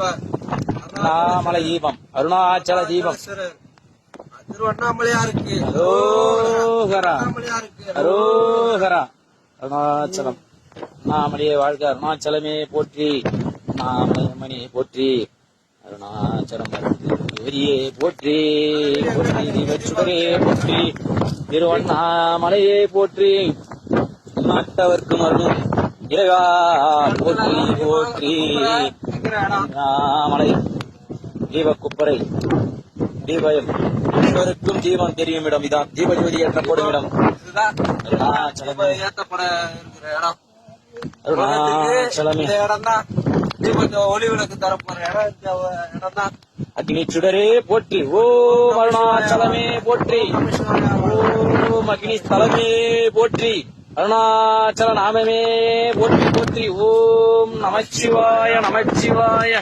அண்ணாமலை தீபம், அருணாச்சல தீபம், திருவண்ணாமலையாருக்கு அரோகரா, அரோகரா. அருணாச்சலம், அண்ணாமலையே வாழ்க, அருணாச்சலமே போற்றி, அண்ணாமலையம்மனே போற்றி, அருணாச்சலம் ஏரியே போற்றி, போற்றி தீபச்சுடரே போற்றி, திருவண்ணாமலையே போற்றி, நாட்டவர்க்கும் அருளும் இறைவா போற்றி போற்றி. அண்ணாமலை தீபக்குப்பரை தீபம் அனைவருக்கும் தீபம் தெரியும் இடம் இதான், தீபஜோதி ஏற்றப்படும் இடம். அருணாச்சலமே ஏற்றப்பட இருக்கிற இடம், அருணாச்சலமே இடம் தான். தீபத்தை ஒளி விளக்கு தரப்போற இடம் தான். அக்னி சுடரே போற்றி, ஓம் அருணாச்சலமே போற்றி, ஓம் அக்னி ஸ்தலமே போற்றி, அருணாச்சல நாமமே போற்றி போற்றி. ஓம் நமச்சிவாய நமச்சிவாய.